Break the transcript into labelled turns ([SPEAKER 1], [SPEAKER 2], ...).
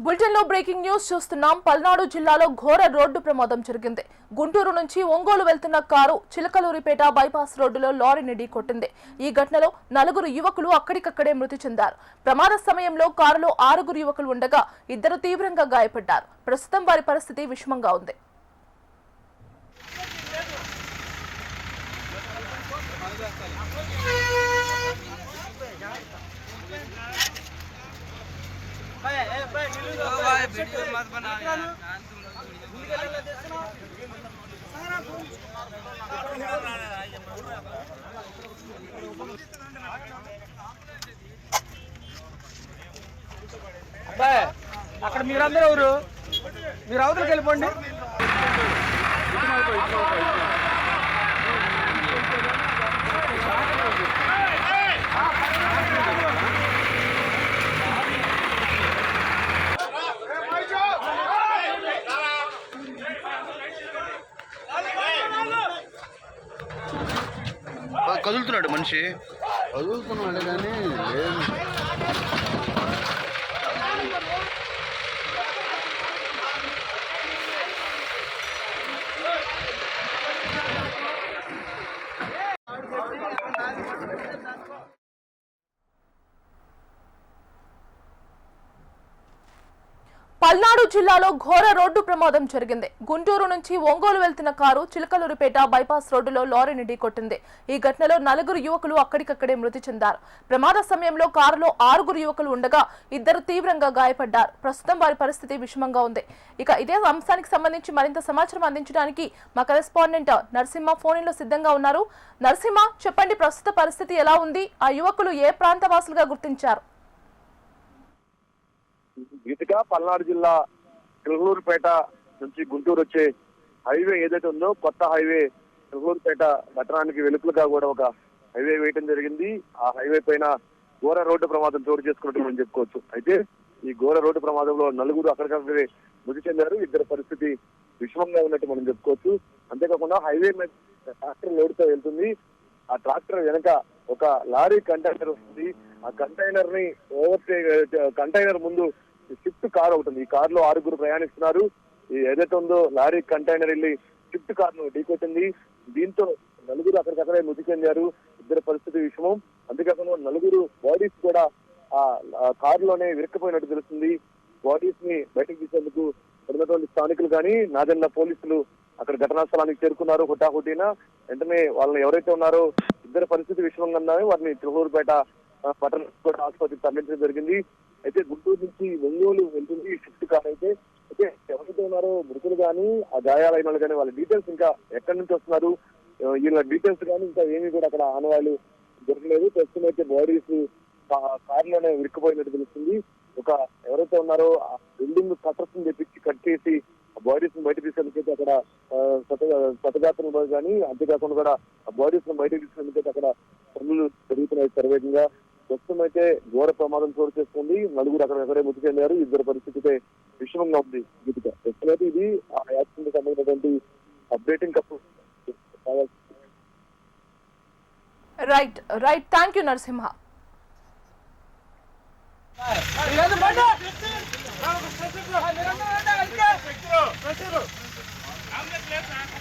[SPEAKER 1] Bulletin లో breaking news చూస్తున్నాం. పల్నాడు జిల్లాలో ఘోర రోడ్డు ప్రమాదం జరిగింది. గుంటూరు నుంచి ఒంగోలు వెళ్తున్న కారు చిలకలూరిపేట బైపాస్ రోడ్డులో లారీని ఢీకొట్టింది. ఈ ఘటనలో 4 యువకులు అక్కడికక్కడే మృతి చెందారు. ప్రమాద సమయంలో కారులో 6 యువకులు ఉండగా 2 తీవ్రంగా గాయపడ్డారు. ప్రస్తుతం వారి పరిస్థితి విషమంగా ఉంది.
[SPEAKER 2] అక్కడ మీరందరూ ఎవరు? మీరు అవతలకి వెళ్ళిపోండి.
[SPEAKER 3] కదులుతున్నాడు మనిషి,
[SPEAKER 4] కదులుతున్నాడు కానీ
[SPEAKER 1] పల్నాడు జిల్లాలో ఘోర రోడ్డు ప్రమాదం జరిగింది. గుంటూరు నుంచి ఒంగోలు వెళ్తున్న కారు చిలకలూరిపేట బైపాస్ రోడ్డులో లారీని ఢీకొట్టింది. ఈ ఘటనలో 4 యువకులు అక్కడికక్కడే మృతి చెందారు. ప్రమాద సమయంలో కారులో 6 యువకులు ఉండగా 2 తీవ్రంగా గాయపడ్డారు. ప్రస్తుతం వారి పరిస్థితి విషమంగా ఉంది. ఇక ఇదే అంశానికి సంబంధించి మరింత సమాచారం అందించడానికి మా కరెస్పాండెంట్ నరసింహ ఫోన్ లో సిద్ధంగా ఉన్నారు. నరసింహ, చెప్పండి, ప్రస్తుత పరిస్థితి ఎలా ఉంది? ఆ యువకులు ఏ ప్రాంత వాసులుగా గుర్తించారు?
[SPEAKER 5] గీతిక పల్నాడు జిల్లా చిలకలూరుపేట నుంచి గుంటూరు వచ్చే హైవే ఏదైతే ఉందో, కొత్త హైవే చిలకలూరుపేట పట్టణానికి వెలుపులుగా కూడా ఒక హైవే వేయటం జరిగింది. ఆ హైవే పైన ఘోర రోడ్డు ప్రమాదం చోటు చేసుకున్నట్టు మనం చెప్పుకోవచ్చు. అయితే ఈ ఘోర రోడ్డు ప్రమాదంలో 4 అక్కడికక్కడే మృతి చెందారు. 2 పరిస్థితి విషమంగా ఉన్నట్టు మనం చెప్పుకోవచ్చు. అంతేకాకుండా హైవే మీద ట్రాక్టర్ లోడ్తో వెళ్తుంది. ఆ ట్రాక్టర్ వెనక ఒక లారీ కంటైనర్ వస్తుంది. ఆ కంటైనర్ ని కంటైనర్ ముందు స్విఫ్ట్ కార్ అవుతుంది. ఈ కార్ లో 6 ప్రయాణిస్తున్నారు. ఏదైతే ఉందో లారీ కంటైనర్ వెళ్ళి స్విఫ్ట్ కార్ ను ఢీకొట్టింది. దీంతో 4 అక్కడికక్కడే మృతి చెందారు. 2 పరిస్థితి విషమం. అంతేకాకుండా 4 బాడీస్ కూడా ఆ కార్ లోనే విరక్కపోయినట్టు తెలుస్తుంది. బాడీస్ ని బయటకు తీసేందుకు ఉన్నటువంటి స్థానికులు కానీ నాదెండ్ల పోలీసులు అక్కడ ఘటనా స్థలానికి చేరుకున్నారు. హుటాహుటీన వెంటనే వాళ్ళని ఎవరైతే ఉన్నారో 2 పరిస్థితి విషమంగా ఉన్నారో వారిని చిలకలూరుపేట పట్టణ ఆసుపత్రికి తరలించడం జరిగింది. అయితే గుంటూరు నుంచి ఒంగోలు వెళ్తుంది షిఫ్ట్ కార్ అయితే ఎవరైతే ఉన్నారో మృతులు కానీ ఆ గాయాలైన వాళ్ళు కానీ వాళ్ళ డీటెయిల్స్ ఇంకా ఎక్కడి నుంచి వస్తున్నారు, వీళ్ళ డీటెయిల్స్ కానీ ఇంకా ఏమీ కూడా అక్కడ ఆనవాళ్ళు దొరకలేదు. ప్రస్తుతం అయితే బాడీస్ కారులోనే విరుక్కుపోయినట్టు తెలుస్తుంది. ఎవరైతే ఉన్నారో ఆ బిల్డింగ్ కట్టర్స్ తెప్పించి కట్ చేసి బాడీస్ ని బయట తీసుకెళ్ళిపోతే అక్కడ శతగాత్రులు కానీ, అంతేకాకుండా కూడా ఆ బాడీస్ ని బయటకు తీసుకెళ్ళిపోతే అక్కడ పనులు జరుగుతున్నాయి శరవేగంగా. ప్రస్తుతం అయితే ఘోర ప్రమాదం చోటు చేసుకుంది. 4 అక్కడెక్కడే మృతి చెందారు. 2 పరిస్థితి విషమంగా ఉంది. గీతిక ప్రస్తుతం అయితే ఇది ఆ యాక్సిడెంట్ సంబంధించినటువంటి updating
[SPEAKER 1] right. Thank you Narasimha.